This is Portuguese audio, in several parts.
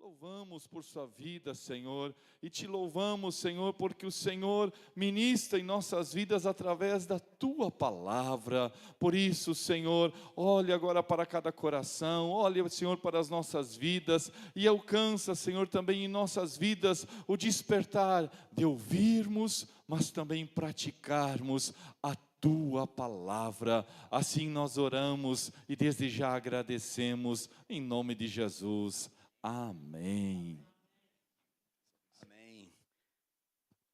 Louvamos por sua vida, Senhor, e te louvamos, Senhor, porque o Senhor ministra em nossas vidas através da tua palavra. Por isso, Senhor, olhe agora para cada coração, olhe, Senhor, para as nossas vidas e alcança, Senhor, também em nossas vidas o despertar de ouvirmos, mas também praticarmos a tua palavra. Assim nós oramos e desde já agradecemos em nome de Jesus. Amém. Amém.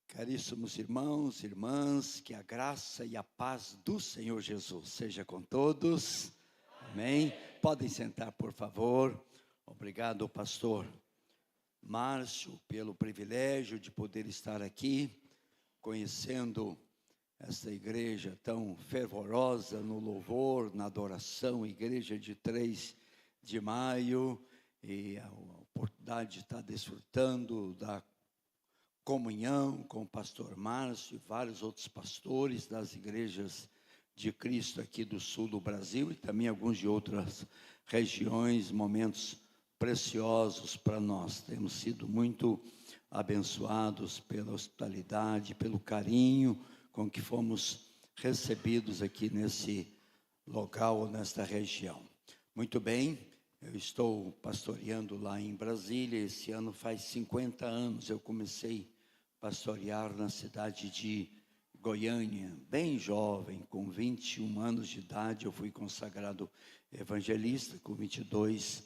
Caríssimos irmãos, irmãs, que a graça e a paz do Senhor Jesus seja com todos. Amém. Podem sentar, por favor. Obrigado, pastor Márcio, pelo privilégio de poder estar aqui, conhecendo esta igreja tão fervorosa no louvor, na adoração, igreja de 3 de maio, e a oportunidade de estar desfrutando da comunhão com o pastor Márcio e vários outros pastores das igrejas de Cristo aqui do sul do Brasil e também alguns de outras regiões, momentos preciosos para nós. Temos sido muito abençoados pela hospitalidade, pelo carinho com que fomos recebidos aqui nesse local, nesta região. Muito bem. Eu estou pastoreando lá em Brasília. Esse ano faz 50 anos. Eu comecei a pastorear na cidade de Goiânia, bem jovem, com 21 anos de idade. Eu fui consagrado evangelista, com 22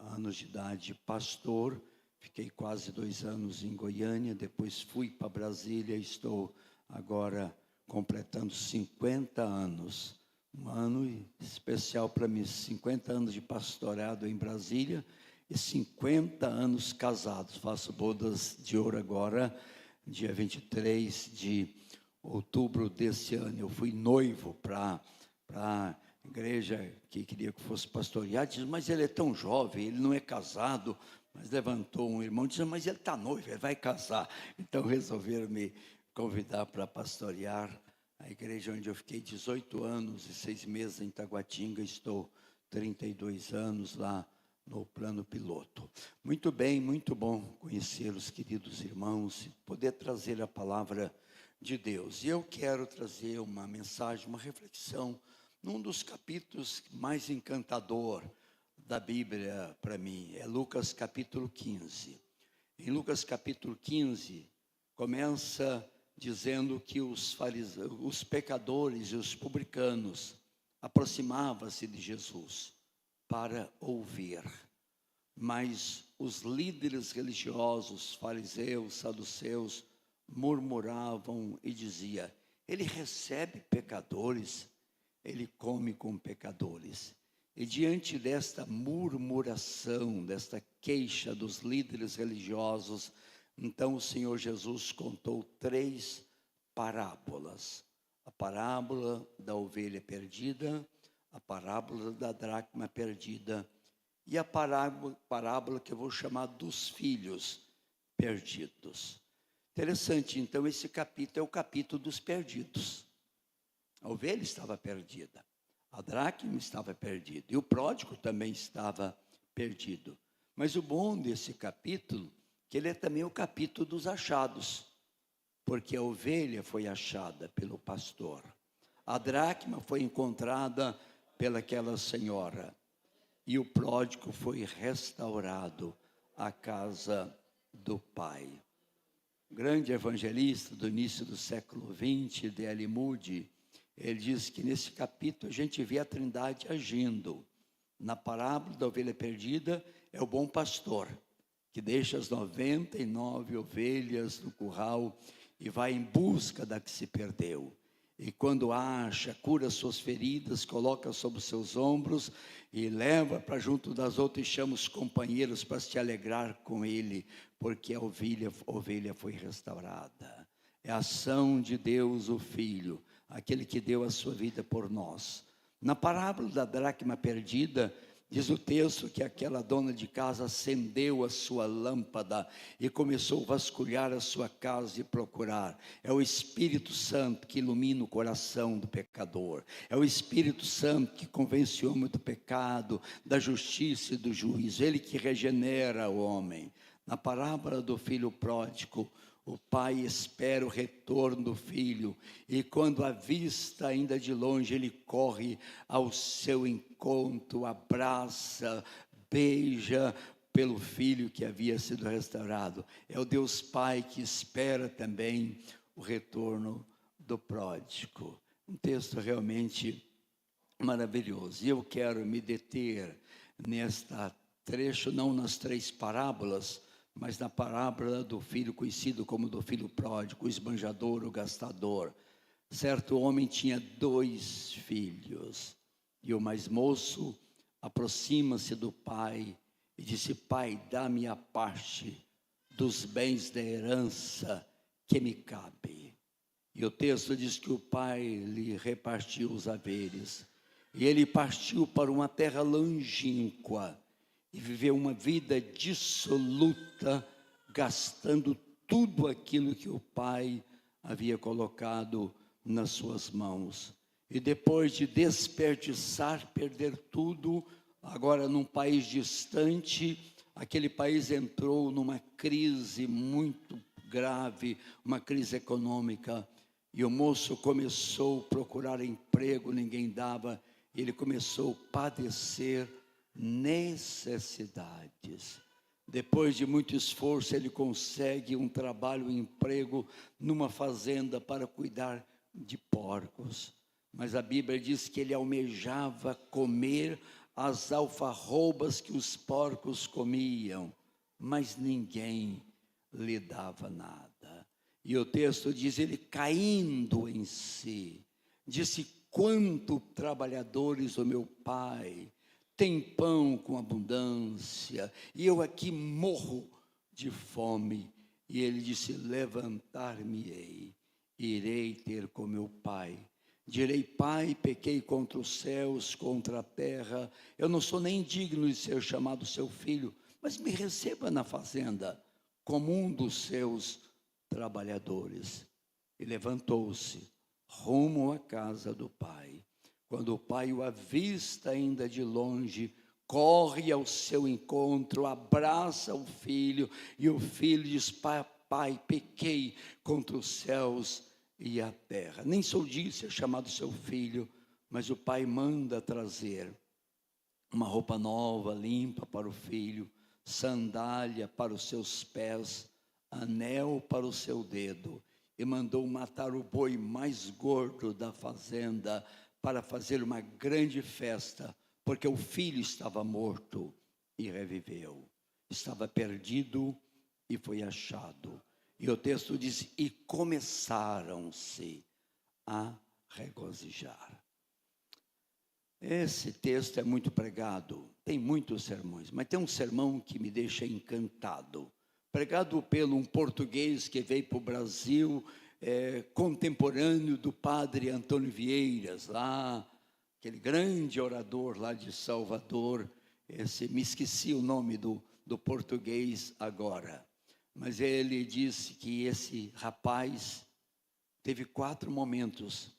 anos de idade, pastor. Fiquei quase 2 anos em Goiânia, depois fui para Brasília. Estou agora completando 50 anos. Um ano especial para mim, 50 anos de pastorado em Brasília e 50 anos casados. Faço bodas de ouro agora, dia 23 de outubro desse ano. Eu fui noivo para a igreja que queria que fosse pastorear. Diz, mas ele é tão jovem, ele não é casado. Mas levantou um irmão e disse, mas ele está noivo, ele vai casar. Então resolveram me convidar para pastorear a igreja onde eu fiquei 18 anos e 6 meses em Taguatinga. Estou 32 anos lá no plano piloto. Muito bem, muito bom conhecê-los, queridos irmãos, e poder trazer a palavra de Deus. E eu quero trazer uma mensagem, uma reflexão, num dos capítulos mais encantador da Bíblia para mim. É Lucas capítulo 15. Em Lucas capítulo 15, começa dizendo que os fariseus, os pecadores e os publicanos aproximavam-se de Jesus para ouvir, mas os líderes religiosos, fariseus, saduceus, murmuravam e diziam, ele recebe pecadores, ele come com pecadores. E diante desta murmuração, desta queixa dos líderes religiosos, então o Senhor Jesus contou 3 parábolas. A parábola da ovelha perdida, a parábola da dracma perdida e a parábola que eu vou chamar dos filhos perdidos. Interessante, então, esse capítulo é o capítulo dos perdidos. A ovelha estava perdida, a dracma estava perdida e o pródigo também estava perdido. Mas o bom desse capítulo que ele é também o capítulo dos achados, porque a ovelha foi achada pelo pastor, a dracma foi encontrada pelaquela senhora, e o pródigo foi restaurado à casa do pai. O grande evangelista do início do século XX, D.L. Moody, ele diz que nesse capítulo a gente vê a Trindade agindo. Na parábola da ovelha perdida é o bom pastor, que deixa as 99 ovelhas no curral e vai em busca da que se perdeu. E quando acha, cura suas feridas, coloca sobre os seus ombros e leva para junto das outras e chama os companheiros para se alegrar com ele, porque a ovelha foi restaurada. É a ação de Deus, o Filho, aquele que deu a sua vida por nós. Na parábola da dracma perdida, Diz o texto que aquela dona de casa acendeu a sua lâmpada e começou a vasculhar a sua casa e procurar. É o Espírito Santo que ilumina o coração do pecador. É o Espírito Santo que convence o homem do pecado, da justiça e do juízo. Ele que regenera o homem. Na parábola do filho pródigo, o pai espera o retorno do filho, e quando avista ainda de longe, ele corre ao seu encontro, abraça, beija pelo filho que havia sido restaurado. É o Deus Pai que espera também o retorno do pródigo. Um texto realmente maravilhoso. E eu quero me deter nesta trecho, não nas 3 parábolas, mas na parábola do filho conhecido como do filho pródigo, o esbanjador, o gastador. Certo homem tinha 2 filhos, e o mais moço aproxima-se do pai e disse: pai, dá-me a parte dos bens da herança que me cabe. E o texto diz que o pai lhe repartiu os haveres, e ele partiu para uma terra longínqua, e viveu uma vida dissoluta, gastando tudo aquilo que o pai havia colocado nas suas mãos. E depois de desperdiçar, perder tudo, agora num país distante, aquele país entrou numa crise muito grave, uma crise econômica, e o moço começou a procurar emprego, ninguém dava, ele começou a padecer necessidades. Depois de muito esforço, ele consegue um trabalho, um emprego numa fazenda para cuidar de porcos. Mas a Bíblia diz que ele almejava comer as alfarrobas que os porcos comiam, mas ninguém lhe dava nada. E o texto diz, ele caindo em si, disse: quanto trabalhadores do meu pai tem pão com abundância, e eu aqui morro de fome. E ele disse: levantar-me-ei, irei ter com meu pai. Direi: pai, pequei contra os céus, contra a terra, eu não sou nem digno de ser chamado seu filho, mas me receba na fazenda, como um dos seus trabalhadores. E levantou-se, rumo à casa do pai. Quando o pai o avista ainda de longe, corre ao seu encontro, abraça o filho, e o filho diz: pai, pequei contra os céus e a terra. Nem sou digno de ser chamado seu filho, mas o pai manda trazer uma roupa nova, limpa para o filho, sandália para os seus pés, anel para o seu dedo, e mandou matar o boi mais gordo da fazenda, para fazer uma grande festa, porque o filho estava morto e reviveu, estava perdido e foi achado. E o texto diz: e começaram-se a regozijar. Esse texto é muito pregado, tem muitos sermões, mas tem um sermão que me deixa encantado, pregado por um português que veio para o Brasil, contemporâneo do padre Antônio Vieiras, lá, aquele grande orador lá de Salvador. Me esqueci o nome do português agora, mas ele disse que esse rapaz teve 4 momentos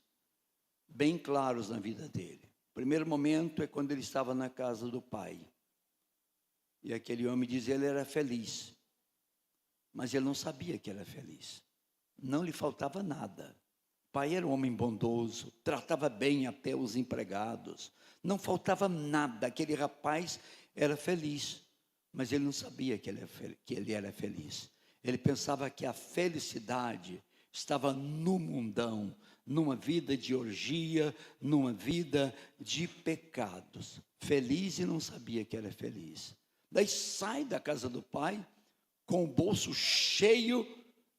bem claros na vida dele. O primeiro momento é quando ele estava na casa do pai, e aquele homem diz: ele era feliz, mas ele não sabia que era feliz. Não lhe faltava nada. O pai era um homem bondoso, tratava bem até os empregados, não faltava nada. Aquele rapaz era feliz, mas ele não sabia que ele era feliz. Ele pensava que a felicidade estava no mundão, numa vida de orgia, numa vida de pecados. Feliz e não sabia que era feliz. Daí sai da casa do pai com o bolso cheio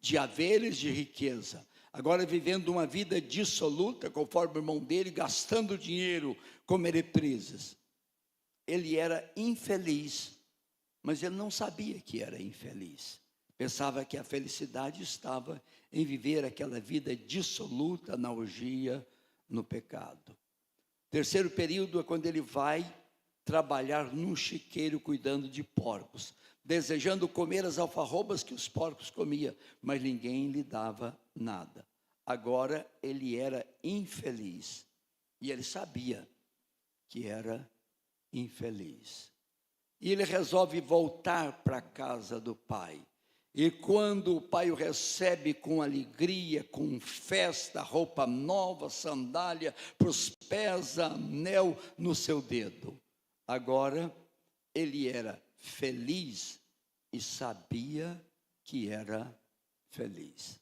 de haveres, de riqueza, agora vivendo uma vida dissoluta, conforme o irmão dele, gastando dinheiro com meretrizes. Ele era infeliz, mas ele não sabia que era infeliz. Pensava que a felicidade estava em viver aquela vida dissoluta na orgia, no pecado. Terceiro período é quando ele vai trabalhar num chiqueiro cuidando de porcos, desejando comer as alfarrobas que os porcos comiam, mas ninguém lhe dava nada. Agora ele era infeliz e ele sabia que era infeliz. E ele resolve voltar para a casa do pai. E quando o pai o recebe com alegria, com festa, roupa nova, sandália para os pés, anel no seu dedo. Agora ele era feliz e sabia que era feliz.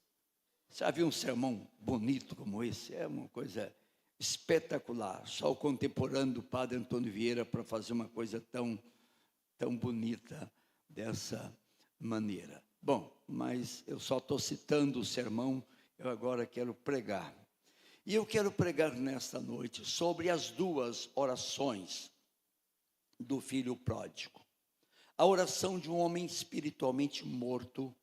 Sabe, um sermão bonito como esse é uma coisa espetacular. Só o contemporâneo do padre Antônio Vieira para fazer uma coisa tão bonita dessa maneira. Bom, mas eu só estou citando o sermão, eu agora quero pregar. E eu quero pregar nesta noite sobre as duas orações do filho pródigo. A oração de um homem espiritualmente morto,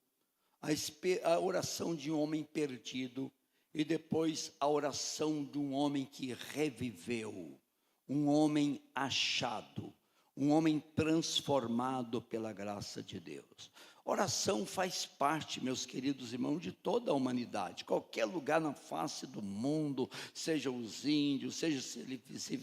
a oração de um homem perdido, e depois a oração de um homem que reviveu, um homem achado, um homem transformado pela graça de Deus. Oração faz parte, meus queridos irmãos, de toda a humanidade. Qualquer lugar na face do mundo, seja os índios, seja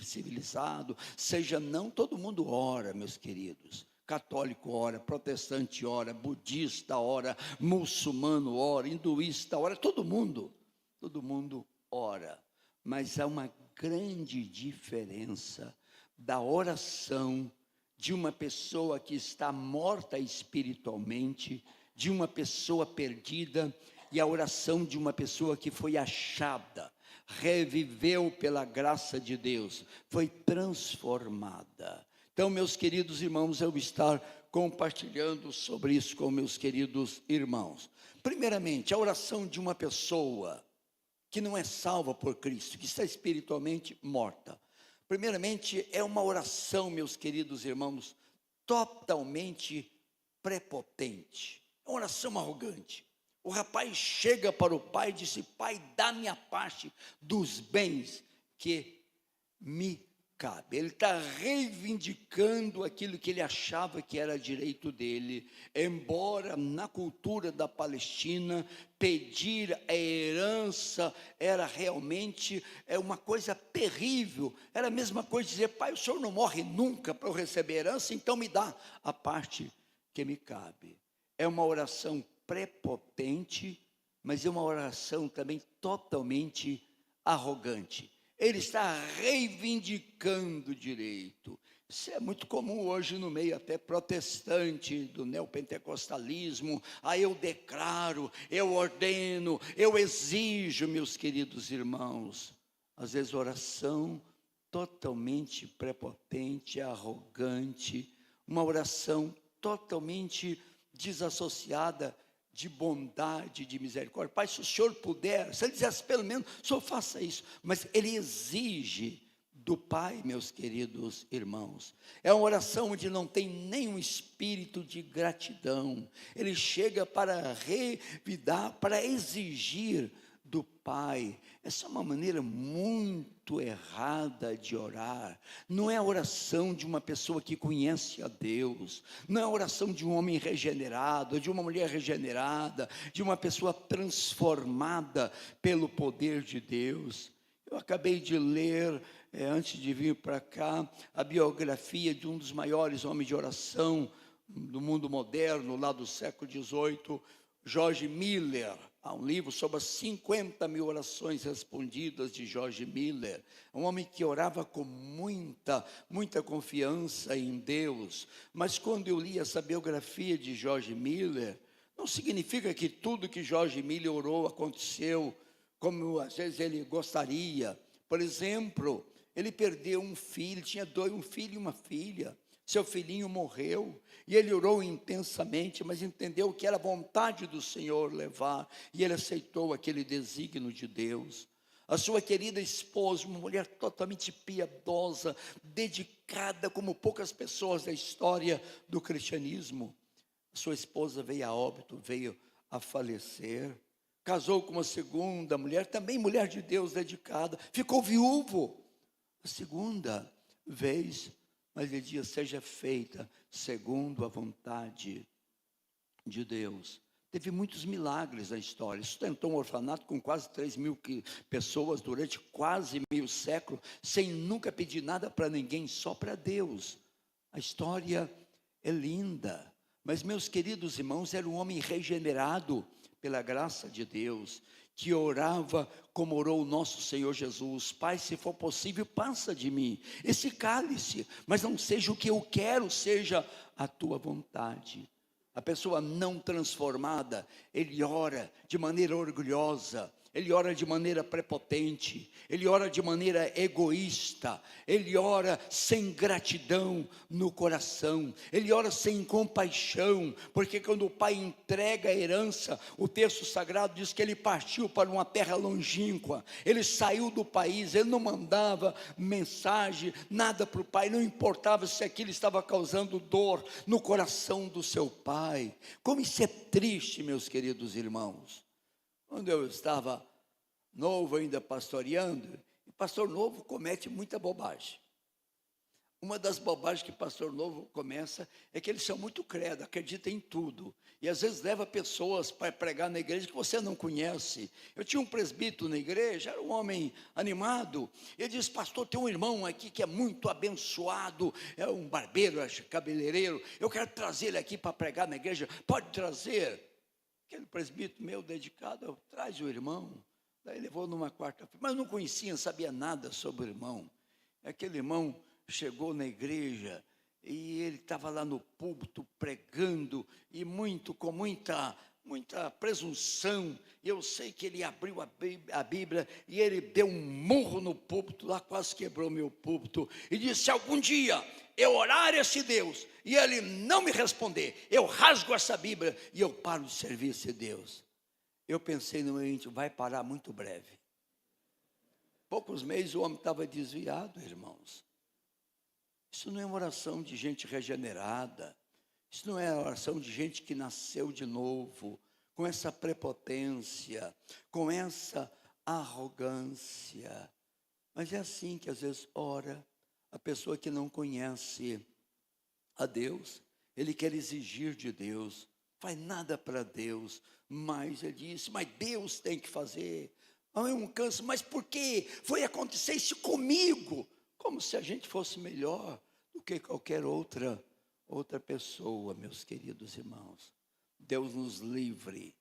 civilizado, seja não, todo mundo ora, meus queridos. Católico ora, protestante ora, budista ora, muçulmano ora, hinduísta ora, todo mundo ora. Mas há uma grande diferença da oração de uma pessoa que está morta espiritualmente, de uma pessoa perdida, e a oração de uma pessoa que foi achada, reviveu pela graça de Deus, foi transformada. Então, meus queridos irmãos, eu vou estar compartilhando sobre isso com meus queridos irmãos. Primeiramente, a oração de uma pessoa que não é salva por Cristo, que está espiritualmente morta. Primeiramente, é uma oração, meus queridos irmãos, totalmente prepotente. É uma oração arrogante. O rapaz chega para o pai e diz: pai, dá-me a parte dos bens que me cabe. Ele está reivindicando aquilo que ele achava que era direito dele, embora na cultura da Palestina, pedir a herança era realmente uma coisa terrível. Era a mesma coisa de dizer: pai, o senhor não morre nunca para eu receber herança, então me dá a parte que me cabe. É uma oração prepotente, mas é uma oração também totalmente arrogante. Ele está reivindicando o direito. Isso é muito comum hoje no meio até protestante, do neopentecostalismo. Eu declaro, eu ordeno, eu exijo, meus queridos irmãos. Às vezes oração totalmente prepotente, arrogante, uma oração totalmente desassociada de bondade, de misericórdia. Pai, se o senhor puder, se ele dissesse pelo menos, o senhor faça isso. Mas ele exige do pai, meus queridos irmãos. É uma oração onde não tem nenhum espírito de gratidão. Ele chega para revidar, para exigir do pai. Essa é uma maneira muito errada de orar. Não é a oração de uma pessoa que conhece a Deus, não é a oração de um homem regenerado, de uma mulher regenerada, de uma pessoa transformada pelo poder de Deus. Eu acabei de ler, antes de vir para cá, a biografia de um dos maiores homens de oração do mundo moderno, lá do século XVIII, George Miller. Há um livro sobre as 50 mil orações respondidas de George Miller. Um homem que orava com muita confiança em Deus. Mas quando eu li essa biografia de George Miller, não significa que tudo que George Miller orou aconteceu como às vezes ele gostaria. Por exemplo, ele perdeu um filho, tinha um filho e uma filha. Seu filhinho morreu, e ele orou intensamente, mas entendeu que era vontade do Senhor levar, e ele aceitou aquele desígnio de Deus. A sua querida esposa, uma mulher totalmente piedosa, dedicada como poucas pessoas da história do cristianismo. A sua esposa veio a óbito, veio a falecer. Casou com uma segunda mulher, também mulher de Deus dedicada, ficou viúvo. A segunda vez Mas ele diz: seja feita segundo a vontade de Deus. Teve muitos milagres na história. Sustentou um orfanato com quase 3.000 pessoas durante quase meio século, sem nunca pedir nada para ninguém, só para Deus. A história é linda. Mas, meus queridos irmãos, era um homem regenerado pela graça de Deus, que orava como orou o nosso Senhor Jesus: Pai, se for possível, passa de mim esse cálice, mas não seja o que eu quero, seja a tua vontade. A pessoa não transformada, ele ora de maneira orgulhosa, ele ora de maneira prepotente, ele ora de maneira egoísta, ele ora sem gratidão no coração, ele ora sem compaixão, porque quando o pai entrega a herança, o texto sagrado diz que ele partiu para uma terra longínqua, ele saiu do país, ele não mandava mensagem, nada para o pai, não importava se aquilo estava causando dor no coração do seu pai. Como isso é triste, meus queridos irmãos. Quando eu estava novo ainda pastoreando, e pastor novo comete muita bobagem. Uma das bobagens que pastor novo começa é que eles são muito credo, acreditam em tudo. E às vezes leva pessoas para pregar na igreja que você não conhece. Eu tinha um presbítero na igreja, era um homem animado. Ele disse: pastor, tem um irmão aqui que é muito abençoado, é um barbeiro, cabeleireiro. Eu quero trazer ele aqui para pregar na igreja. Pode trazer. Aquele presbítero meu dedicado: traz o irmão. Daí levou numa quarta-feira, mas não conhecia, não sabia nada sobre o irmão. Aquele irmão chegou na igreja e ele estava lá no púlpito pregando, e com muita presunção. Eu sei que ele abriu a Bíblia e ele deu um murro no púlpito, lá quase quebrou meu púlpito, e disse: se algum dia eu orar a esse Deus e ele não me responder, eu rasgo essa Bíblia e eu paro de servir esse Deus. Eu pensei no meu íntimo: vai parar muito breve. Poucos meses o homem estava desviado, irmãos. Isso não é uma oração de gente regenerada. Isso não é a oração de gente que nasceu de novo, com essa prepotência, com essa arrogância. Mas é assim que às vezes ora a pessoa que não conhece a Deus. Ele quer exigir de Deus, faz nada para Deus, mas ele disse: mas Deus tem que fazer. Ah, é um câncer, mas por que foi acontecer isso comigo? Como se a gente fosse melhor do que qualquer outra pessoa, meus queridos irmãos. Deus nos livre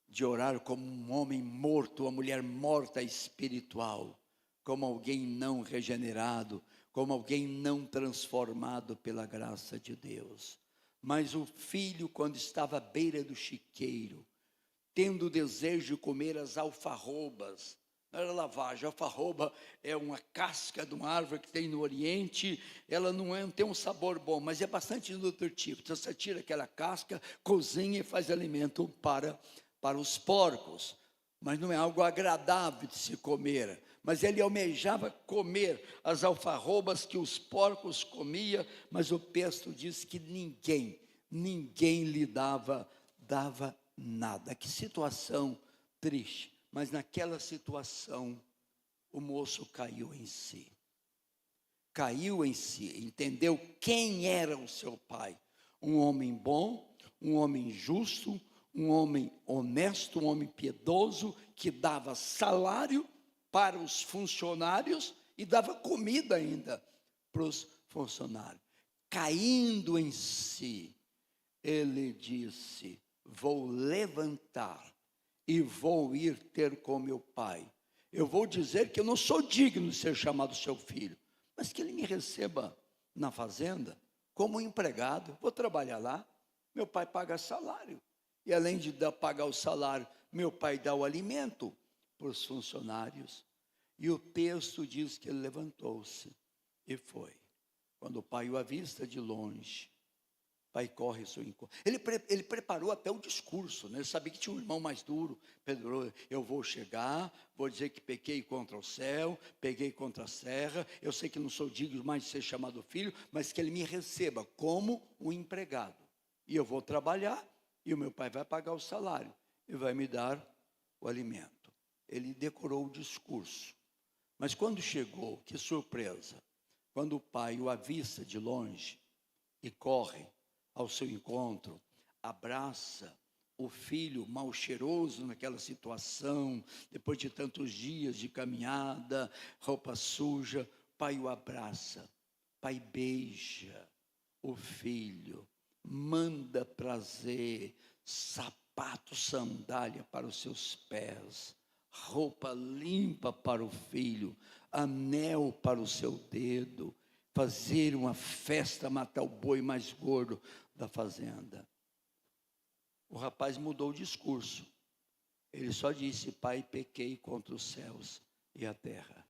de orar como um homem morto, uma mulher morta espiritual, como alguém não regenerado, como alguém não transformado pela graça de Deus. Mas o filho, quando estava à beira do chiqueiro, tendo o desejo de comer as alfarrobas, não era lavagem, a alfarroba é uma casca de uma árvore que tem no Oriente, ela não tem um sabor bom, mas é bastante nutritivo. Então você tira aquela casca, cozinha e faz alimento para os porcos, mas não é algo agradável de se comer. Mas ele almejava comer as alfarrobas que os porcos comiam, mas o texto diz que ninguém lhe dava nada. Que situação triste. Mas naquela situação, o moço caiu em si. Caiu em si, entendeu quem era o seu pai. Um homem bom, um homem justo, um homem honesto, um homem piedoso, que dava salário para os funcionários e dava comida ainda para os funcionários. Caindo em si, ele disse: vou levantar e vou ir ter com meu pai. Eu vou dizer que eu não sou digno de ser chamado seu filho, mas que ele me receba na fazenda como empregado. Vou trabalhar lá, meu pai paga salário. E além de pagar o salário, meu pai dá o alimento para os funcionários. E o texto diz que ele levantou-se e foi. Quando o pai o avista de longe, o pai corre ao seu encontro. Ele preparou até o discurso, né? Ele sabia que tinha um irmão mais duro. Pedro: eu vou chegar, vou dizer que pequei contra o céu, peguei contra a serra, eu sei que não sou digno mais de ser chamado filho, mas que ele me receba como um empregado. E eu vou trabalhar, e o meu pai vai pagar o salário e vai me dar o alimento. Ele decorou o discurso. Mas quando chegou, que surpresa, quando o pai o avista de longe e corre ao seu encontro, abraça o filho mal cheiroso naquela situação, depois de tantos dias de caminhada, roupa suja, pai o abraça, pai beija o filho, manda trazer sapato, sandália para os seus pés, roupa limpa para o filho, anel para o seu dedo, fazer uma festa, matar o boi mais gordo da fazenda. O rapaz mudou o discurso. Ele só disse: pai, pequei contra os céus e a terra.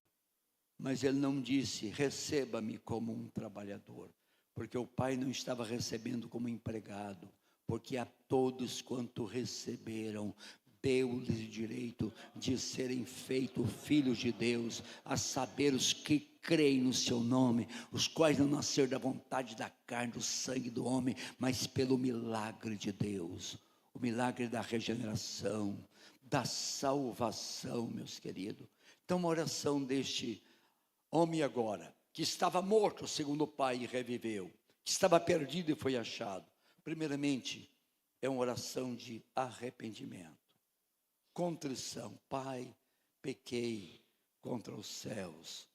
Mas ele não disse: receba-me como um trabalhador, porque o pai não estava recebendo como empregado, porque a todos quanto receberam, deu-lhes o direito de serem feitos filhos de Deus, a saber, os que creem no seu nome, os quais não nasceram da vontade da carne, do sangue do homem, mas pelo milagre de Deus, o milagre da regeneração, da salvação, meus queridos. Então, uma oração deste homem agora, que estava morto segundo o pai e reviveu, que estava perdido e foi achado. Primeiramente, é uma oração de arrependimento, contrição. Pai, pequei contra os céus,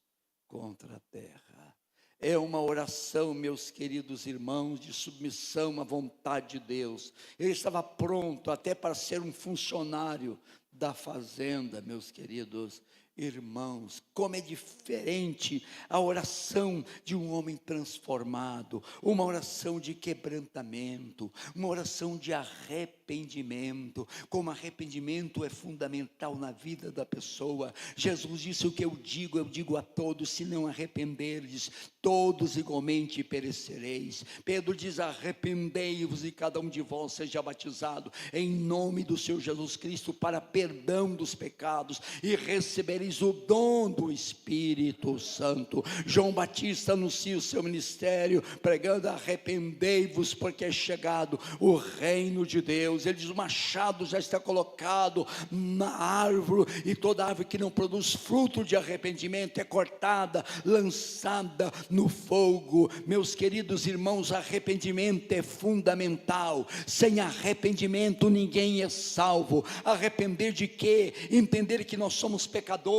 contra a terra. É uma oração, meus queridos irmãos, de submissão à vontade de Deus. Ele estava pronto até para ser um funcionário da fazenda, meus queridos irmãos. Como é diferente a oração de um homem transformado, uma oração de quebrantamento, uma oração de arrependimento. Como arrependimento é fundamental na vida da pessoa. Jesus disse: o que eu digo a todos: se não arrependerdes, todos igualmente perecereis. Pedro diz: arrependei-vos e cada um de vós seja batizado em nome do Senhor Jesus Cristo para perdão dos pecados e recebereis o dom do Espírito Santo. João Batista anuncia o seu ministério pregando: arrependei-vos porque é chegado o reino de Deus. Ele diz: o machado já está colocado na árvore, e toda árvore que não produz fruto de arrependimento é cortada, lançada no fogo. Meus queridos irmãos, arrependimento é fundamental. Sem arrependimento ninguém é salvo. Arrepender de quê? Entender que nós somos pecadores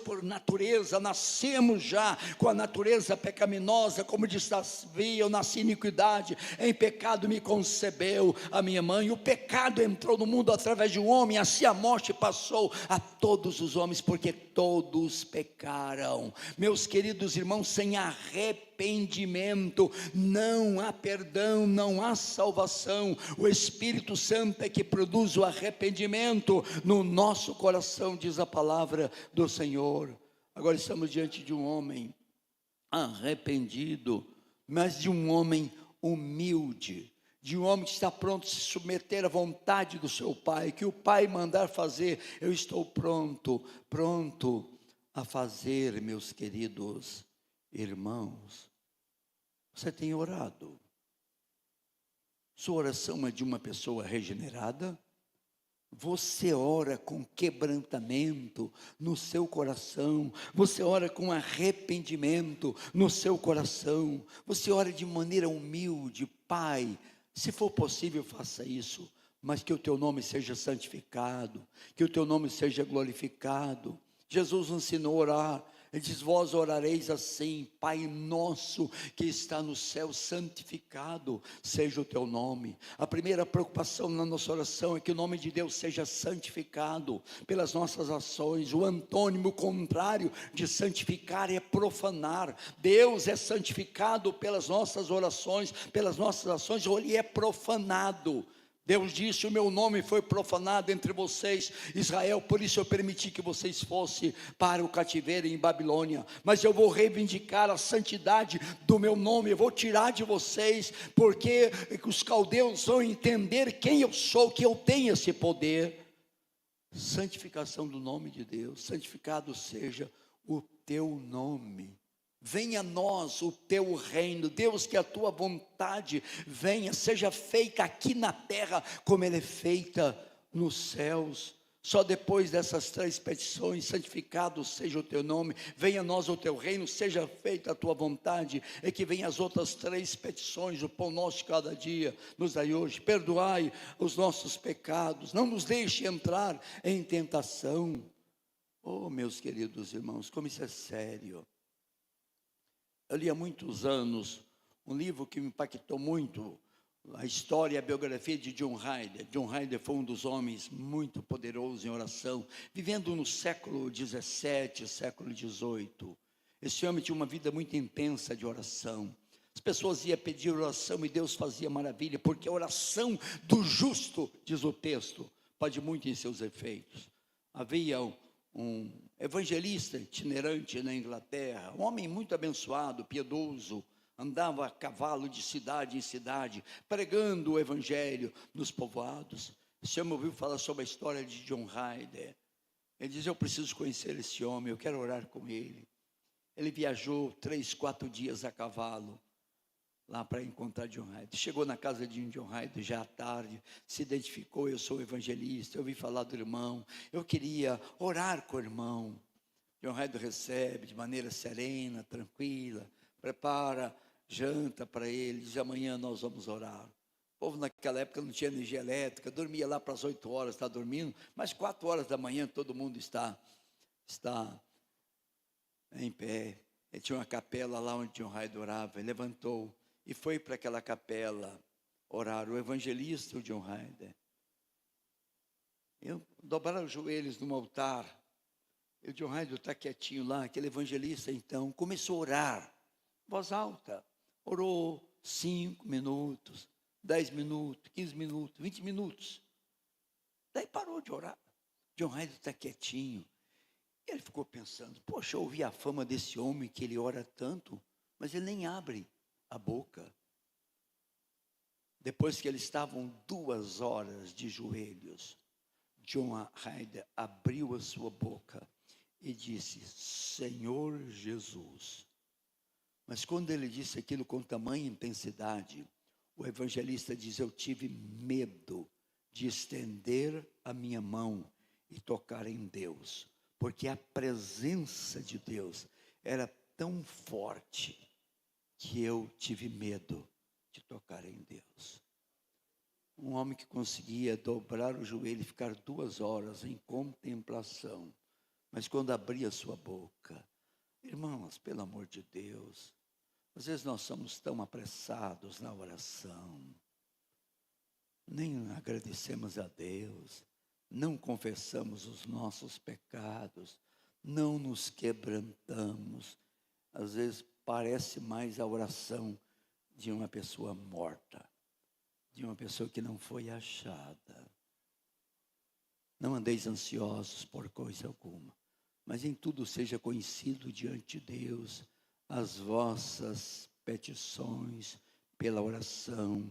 por natureza, nascemos já com a natureza pecaminosa, como diz Davi: eu nasci em iniquidade, em pecado me concebeu a minha mãe. O pecado entrou no mundo através de um homem, assim a morte passou a todos os homens, porque todos pecaram. Meus queridos irmãos, sem arrependimento não há perdão, não há salvação. O Espírito Santo é que produz o arrependimento no nosso coração, diz a palavra do Senhor. Agora estamos diante de um homem arrependido, mas de um homem humilde, de um homem que está pronto a se submeter à vontade do seu pai. Que o pai mandar fazer, eu estou pronto a fazer. Meus queridos irmãos, você tem orado? Sua oração é de uma pessoa regenerada? Você ora com quebrantamento no seu coração, você ora com arrependimento no seu coração, você ora de maneira humilde: Pai, se for possível, faça isso, mas que o teu nome seja santificado, que o teu nome seja glorificado. Jesus ensinou a orar. Ele diz: vós orareis assim: Pai nosso que está no céu, santificado seja o teu nome. A primeira preocupação na nossa oração é que o nome de Deus seja santificado pelas nossas ações. O antônimo contrário de santificar é profanar. Deus é santificado pelas nossas orações, pelas nossas ações, ou ele é profanado. Deus disse: o meu nome foi profanado entre vocês, Israel, por isso eu permiti que vocês fossem para o cativeiro em Babilônia, mas eu vou reivindicar a santidade do meu nome, eu vou tirar de vocês, porque os caldeus vão entender quem eu sou, que eu tenho esse poder. Santificação do nome de Deus. Santificado seja o teu nome. Venha a nós o teu reino. Deus, que a tua vontade venha, seja feita aqui na terra como ela é feita nos céus. Só depois dessas 3 petições: santificado seja o teu nome, venha a nós o teu reino, seja feita a tua vontade, é que vem as outras 3 petições: o pão nosso de cada dia nos dai hoje, perdoai os nossos pecados, não nos deixe entrar em tentação. Oh, meus queridos irmãos, como isso é sério. Eu li há muitos anos um livro que me impactou muito, a história e a biografia de John Ryder. John Ryder foi um dos homens muito poderosos em oração, vivendo no século 17, século 18. Esse homem tinha uma vida muito intensa de oração. As pessoas iam pedir oração e Deus fazia maravilha, porque a oração do justo, diz o texto, pode muito em seus efeitos. Havia um evangelista itinerante na Inglaterra, um homem muito abençoado, piedoso, andava a cavalo de cidade em cidade, pregando o evangelho nos povoados. Esse homem ouviu falar sobre a história de John Ryder. Ele diz: eu preciso conhecer esse homem, eu quero orar com ele. Ele viajou 3, 4 dias a cavalo, lá para encontrar John Ryder. Chegou na casa de John Ryder já à tarde, se identificou: eu sou evangelista, eu ouvi falar do irmão, eu queria orar com o irmão. John Ryder recebe de maneira serena, tranquila, prepara janta para ele, diz: amanhã nós vamos orar. O povo naquela época não tinha energia elétrica, dormia lá para as 8 horas, está dormindo, mas 4 horas da manhã todo mundo está em pé. Ele tinha uma capela lá onde John Ryder orava, ele levantou e foi para aquela capela orar. O evangelista, o John Ryder, dobraram os joelhos no altar, e o John Ryder está quietinho lá. Aquele evangelista então começou a orar, voz alta, orou 5 minutos, 10 minutos, 15 minutos, 20 minutos, daí parou de orar. John Ryder está quietinho, e ele ficou pensando: poxa, eu ouvi a fama desse homem, que ele ora tanto, mas ele nem abre a boca. Depois que eles estavam 2 horas de joelhos, John Ryder abriu a sua boca e disse: Senhor Jesus. Mas quando ele disse aquilo com tamanha intensidade, o evangelista diz: eu tive medo de estender a minha mão e tocar em Deus, porque a presença de Deus era tão forte que eu tive medo de tocar em Deus. Um homem que conseguia dobrar o joelho e ficar 2 horas em contemplação, mas quando abria sua boca, irmãos, pelo amor de Deus, às vezes nós somos tão apressados na oração, nem agradecemos a Deus, não confessamos os nossos pecados, não nos quebrantamos. Às vezes parece mais a oração de uma pessoa morta, de uma pessoa que não foi achada. Não andeis ansiosos por coisa alguma, mas em tudo seja conhecido diante de Deus as vossas petições, pela oração,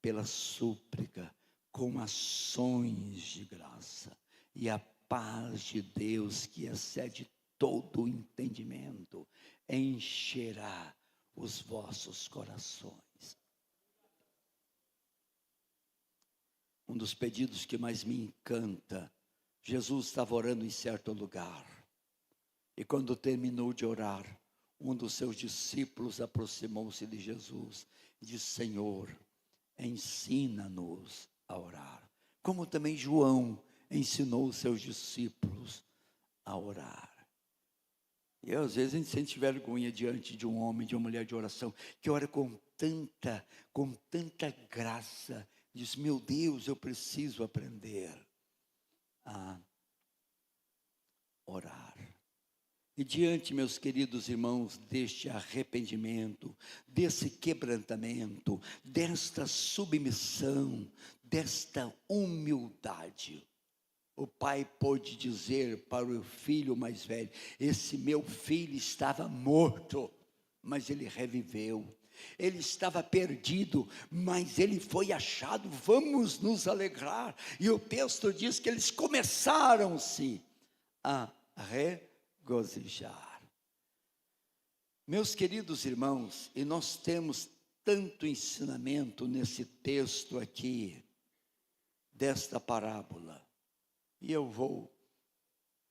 pela súplica, com ações de graça. E a paz de Deus, que excede todo o entendimento, encherá os vossos corações. Um dos pedidos que mais me encanta: Jesus estava orando em certo lugar, e quando terminou de orar, um dos seus discípulos aproximou-se de Jesus e disse: Senhor, ensina-nos a orar, como também João ensinou os seus discípulos a orar. E às vezes a gente sente vergonha diante de um homem, de uma mulher de oração, que ora com tanta graça. Diz: meu Deus, eu preciso aprender a orar. E diante, meus queridos irmãos, deste arrependimento, desse quebrantamento, desta submissão, desta humildade, o pai pôde dizer para o filho mais velho: esse meu filho estava morto, mas ele reviveu. Ele estava perdido, mas ele foi achado, vamos nos alegrar. E o texto diz que eles começaram-se a regozijar. Meus queridos irmãos, e nós temos tanto ensinamento nesse texto aqui, desta parábola. E eu vou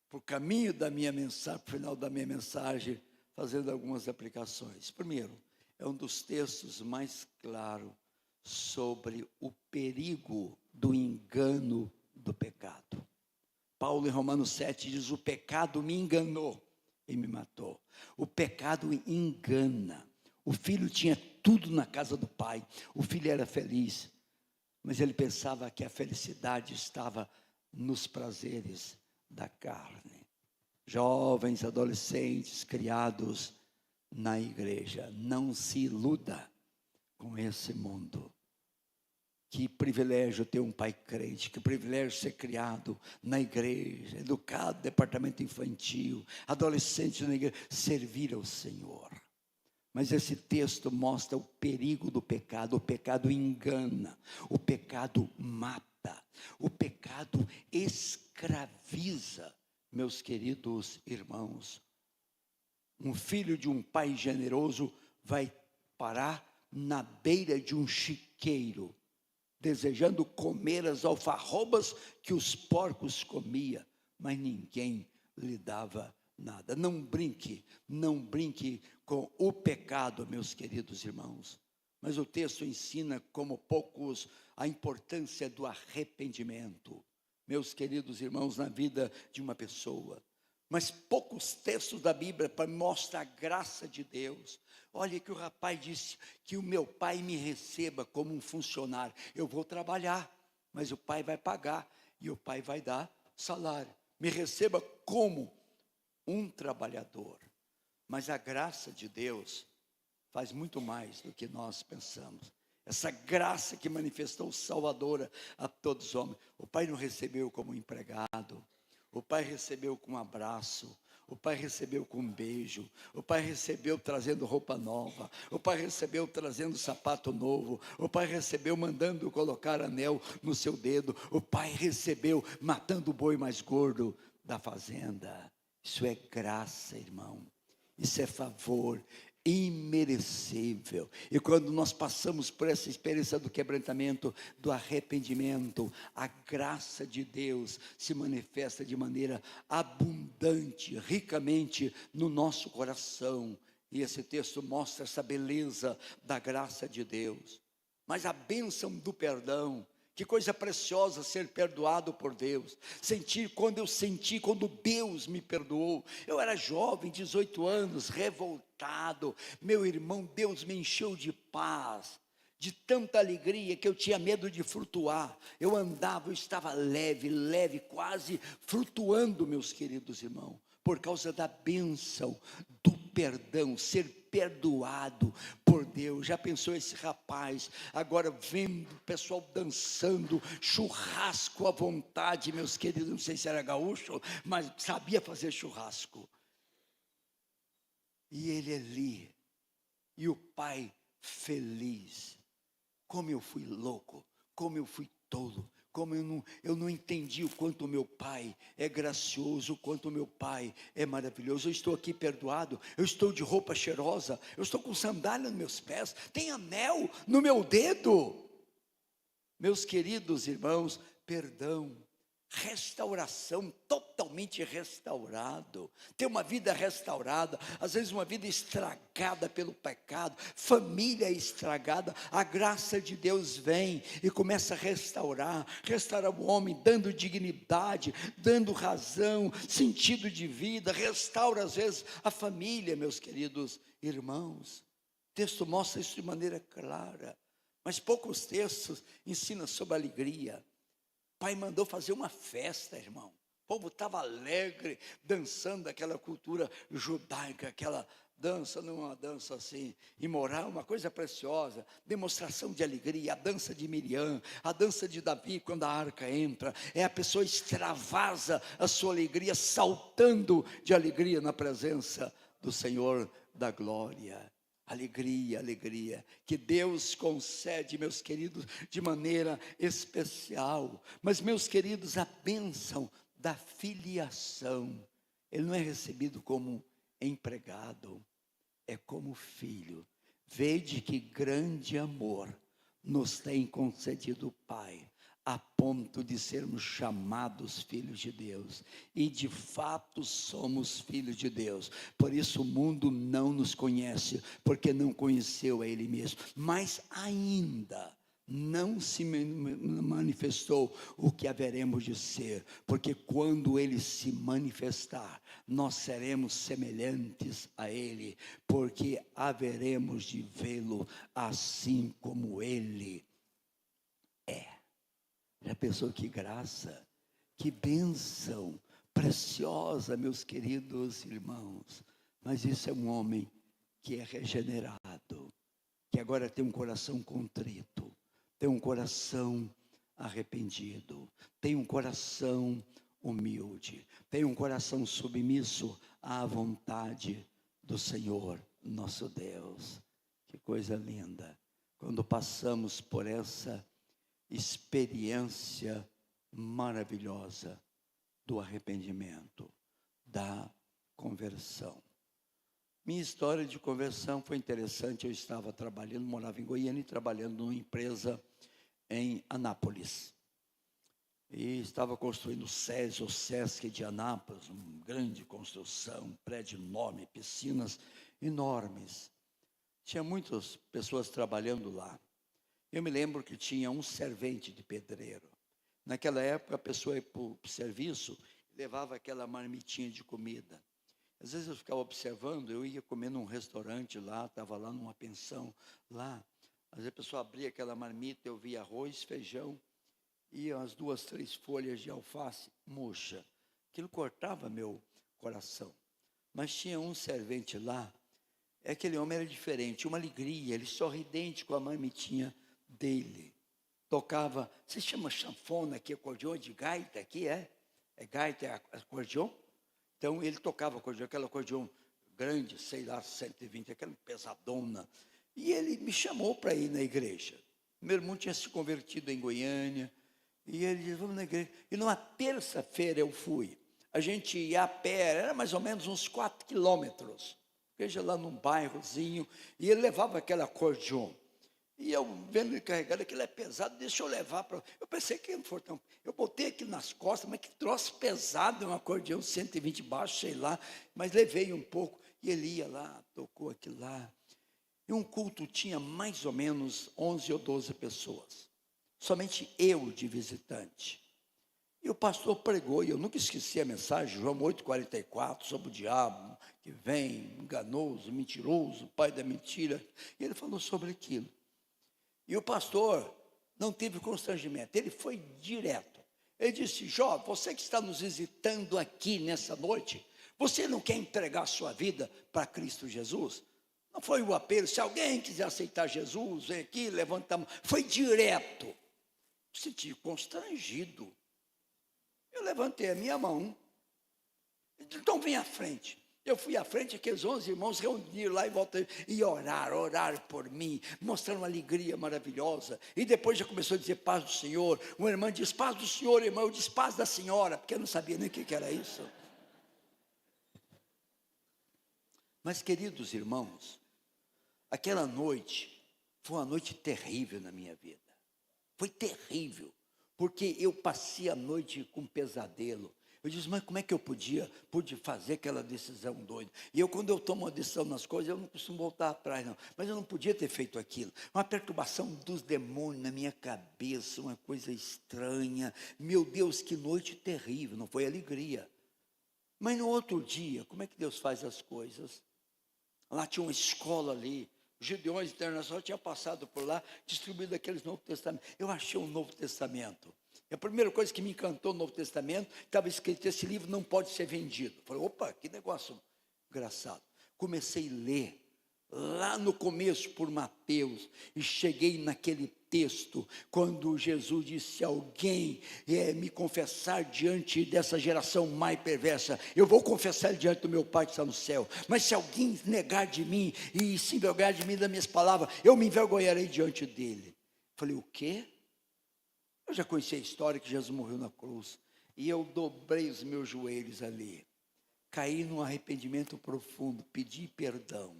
para o caminho da minha mensagem, para o final da minha mensagem, fazendo algumas aplicações. Primeiro, é um dos textos mais claros sobre o perigo do engano do pecado. Paulo, em Romanos 7, diz: o pecado me enganou e me matou. O pecado engana. O filho tinha tudo na casa do pai, o filho era feliz, mas ele pensava que a felicidade estava nos prazeres da carne. Jovens, adolescentes, criados na igreja, não se iluda com esse mundo. Que privilégio ter um pai crente, que privilégio ser criado na igreja, educado no departamento infantil, adolescente na igreja, servir ao Senhor. Mas esse texto mostra o perigo do pecado. O pecado engana, o pecado mata, o pecado escraviza, meus queridos irmãos. Um filho de um pai generoso vai parar na beira de um chiqueiro, desejando comer as alfarrobas que os porcos comiam, mas ninguém lhe dava nada. Não brinque com o pecado, meus queridos irmãos. Mas o texto ensina, como poucos, a importância do arrependimento, meus queridos irmãos, na vida de uma pessoa. Mas poucos textos da Bíblia mostram a graça de Deus. Olha que o rapaz disse que o meu pai me receba como um funcionário. Eu vou trabalhar, mas o pai vai pagar e o pai vai dar salário. Me receba como um trabalhador. Mas a graça de Deus faz muito mais do que nós pensamos. Essa graça que manifestou salvadora a todos os homens. O pai não recebeu como empregado. O pai recebeu com um abraço, o pai recebeu com um beijo, o pai recebeu trazendo roupa nova, o pai recebeu trazendo sapato novo, o pai recebeu mandando colocar anel no seu dedo, o pai recebeu matando o boi mais gordo da fazenda. Isso é graça, irmão, isso é favor imerecível. E quando nós passamos por essa experiência do quebrantamento, do arrependimento, a graça de Deus se manifesta de maneira abundante, ricamente no nosso coração. E esse texto mostra essa beleza da graça de Deus. Mas a bênção do perdão, que coisa preciosa ser perdoado por Deus. Quando Deus me perdoou. Eu era jovem, 18 anos, revoltado. Meu irmão, Deus me encheu de paz, de tanta alegria que eu tinha medo de flutuar. Eu estava leve, quase flutuando, meus queridos irmãos, por causa da bênção do perdão, ser perdoado por Deus. Já pensou esse rapaz, agora vendo o pessoal dançando, churrasco à vontade, meus queridos, não sei se era gaúcho, mas sabia fazer churrasco. E ele ali, e o pai feliz. Como eu fui louco, como eu fui tolo, como eu não entendi o quanto o meu pai é gracioso, o quanto o meu pai é maravilhoso. Eu estou aqui perdoado, eu estou de roupa cheirosa, eu estou com sandália nos meus pés, tem anel no meu dedo. Meus queridos irmãos, perdão, restauração, totalmente restaurado, ter uma vida restaurada, às vezes uma vida estragada pelo pecado, família estragada, a graça de Deus vem e começa a restaurar o homem, dando dignidade, dando razão, sentido de vida, restaura às vezes a família, meus queridos irmãos. O texto mostra isso de maneira clara, mas poucos textos ensinam sobre alegria. Pai mandou fazer uma festa, irmão. O povo estava alegre, dançando aquela cultura judaica, aquela dança, não uma dança assim, imoral, uma coisa preciosa, demonstração de alegria, a dança de Miriam, a dança de Davi, quando a arca entra, a pessoa extravasa a sua alegria, saltando de alegria na presença do Senhor da glória. Alegria, que Deus concede, meus queridos, de maneira especial. Mas, meus queridos, a bênção da filiação, ele não é recebido como empregado, é como filho. Vede que grande amor nos tem concedido o Pai, a ponto de sermos chamados filhos de Deus. E de fato somos filhos de Deus. Por isso o mundo não nos conhece, porque não conheceu a Ele mesmo. Mas ainda não se manifestou o que haveremos de ser, porque quando Ele se manifestar, nós seremos semelhantes a Ele, porque haveremos de vê-lo assim como Ele é. Já pensou que graça, que bênção preciosa, meus queridos irmãos. Mas isso é um homem que é regenerado, que agora tem um coração contrito, tem um coração arrependido, tem um coração humilde, tem um coração submisso à vontade do Senhor, nosso Deus. Que coisa linda, quando passamos por essa experiência maravilhosa do arrependimento, da conversão. Minha história de conversão foi interessante. Eu estava trabalhando, morava em Goiânia e trabalhando numa empresa em Anápolis. E estava construindo o SESI, o SESC de Anápolis, uma grande construção, um prédio enorme, piscinas enormes. Tinha muitas pessoas trabalhando lá. Eu me lembro que tinha um servente de pedreiro. Naquela época, a pessoa ia para o serviço e levava aquela marmitinha de comida. Às vezes eu ficava observando, eu ia comer num restaurante lá, estava lá numa pensão lá. Às vezes a pessoa abria aquela marmita, eu via arroz, feijão e as 2, 3 folhas de alface murcha. Aquilo cortava meu coração. Mas tinha um servente lá, aquele homem era diferente, uma alegria, ele sorridente com a marmitinha dele. Tocava, se chama sanfona aqui, acordeão de gaita aqui, é gaita, é acordeão? Então ele tocava acordeão, aquela acordeão grande, sei lá, 120, aquela pesadona. E ele me chamou para ir na igreja. Meu irmão tinha se convertido em Goiânia, e ele disse, vamos na igreja. E numa terça-feira eu fui. A gente ia a pé, era mais ou menos uns 4 quilômetros. Igreja lá num bairrozinho, e ele levava aquele acordeão. E eu vendo ele carregado, aquilo é pesado, deixa eu levar para... Eu pensei que não for tão... Eu botei aquilo nas costas, mas que troço pesado, um acordeão 120 baixo, sei lá. Mas levei um pouco, e ele ia lá, tocou aquilo lá. E um culto tinha mais ou menos 11 ou 12 pessoas. Somente eu de visitante. E o pastor pregou, e eu nunca esqueci a mensagem, João 8,44, sobre o diabo, que vem, enganoso, mentiroso, pai da mentira. E ele falou sobre aquilo. E o pastor não teve constrangimento, ele foi direto. Ele disse, Jó, você que está nos visitando aqui nessa noite, você não quer entregar a sua vida para Cristo Jesus? Não foi o apelo, se alguém quiser aceitar Jesus, vem aqui, levanta a mão. Foi direto. Me senti constrangido. Eu levantei a minha mão. Então vem à frente. Eu fui à frente, aqueles 11 irmãos reuniram lá e oraram por mim, mostrando uma alegria maravilhosa. E depois já começou a dizer paz do Senhor. Uma irmã diz paz do Senhor, irmão. Eu disse paz da senhora, porque eu não sabia nem o que era isso. Mas, queridos irmãos, aquela noite foi uma noite terrível na minha vida. Foi terrível, porque eu passei a noite com pesadelo. Eu disse, mas como é que eu pude fazer aquela decisão doida? E eu, quando eu tomo uma decisão nas coisas, eu não costumo voltar atrás, não. Mas eu não podia ter feito aquilo. Uma perturbação dos demônios na minha cabeça, uma coisa estranha. Meu Deus, que noite terrível, não foi alegria. Mas no outro dia, como é que Deus faz as coisas? Lá tinha uma escola ali, os Gideões Internacional tinha passado por lá, distribuído aqueles Novo Testamento. Eu achei um Novo Testamento. E a primeira coisa que me encantou no Novo Testamento, estava escrito, esse livro não pode ser vendido. Eu falei, opa, que negócio engraçado. Comecei a ler, lá no começo por Mateus, e cheguei naquele texto, quando Jesus disse, se alguém me confessar diante dessa geração mais perversa, eu vou confessar diante do meu Pai que está no céu, mas se alguém negar de mim, e se envergonhar de mim, das minhas palavras, eu me envergonharei diante dele. Falei, o quê? Eu já conheci a história que Jesus morreu na cruz, e eu dobrei os meus joelhos ali, caí num arrependimento profundo, pedi perdão.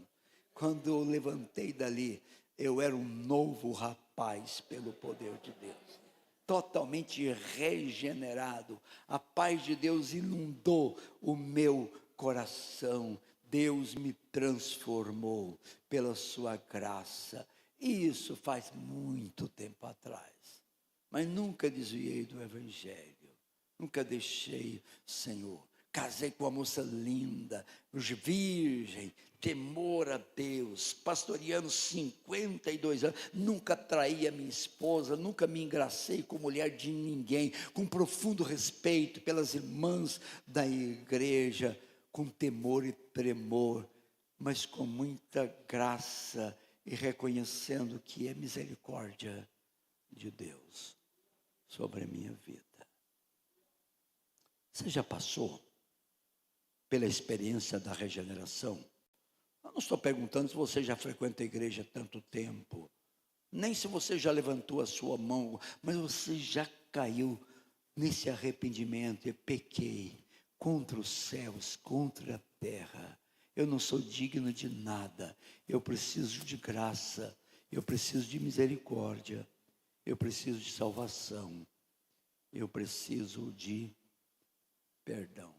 Quando eu levantei dali, eu era um novo rapaz pelo poder de Deus. totalmente regenerado. A paz de Deus inundou o meu coração. Deus me transformou pela sua graça. E isso faz muito tempo atrás. Mas nunca desviei do Evangelho. Nunca deixei, Senhor. Casei com uma moça linda, virgem, temor a Deus, pastoreando 52 anos, nunca traí a minha esposa, nunca me engracei com mulher de ninguém, com profundo respeito pelas irmãs da igreja, com temor e tremor, mas com muita graça e reconhecendo que é misericórdia de Deus sobre a minha vida. Você já passou pela experiência da regeneração? Eu não estou perguntando se você já frequenta a igreja há tanto tempo, nem se você já levantou a sua mão, mas você já caiu nesse arrependimento e pequei contra os céus, contra a terra. Eu não sou digno de nada, eu preciso de graça, eu preciso de misericórdia, eu preciso de salvação, eu preciso de perdão.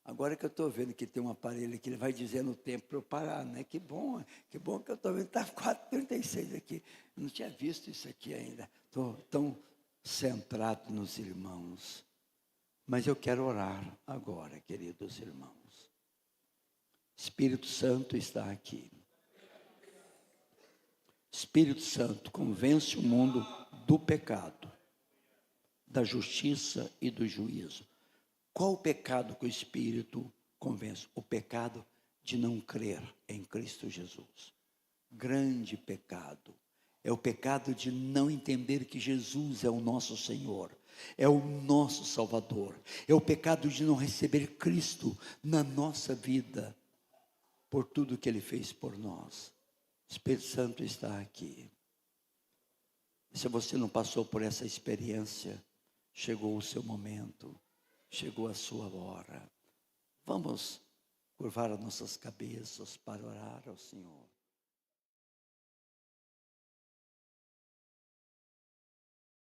Agora que eu estou vendo que tem um aparelho que ele vai dizendo o tempo para eu parar, né? Que bom que eu estou vendo, está 4h36 aqui. Eu não tinha visto isso aqui ainda. Estou tão centrado nos irmãos. Mas eu quero orar agora, queridos irmãos. Espírito Santo está aqui. Espírito Santo convence o mundo do pecado, da justiça e do juízo. Qual o pecado que o Espírito convence? O pecado de não crer em Cristo Jesus. Grande pecado. É o pecado de não entender que Jesus é o nosso Senhor, é o nosso Salvador. É o pecado de não receber Cristo na nossa vida, por tudo que Ele fez por nós. O Espírito Santo está aqui. Se você não passou por essa experiência, chegou o seu momento. Chegou a sua hora. Vamos curvar as nossas cabeças para orar ao Senhor.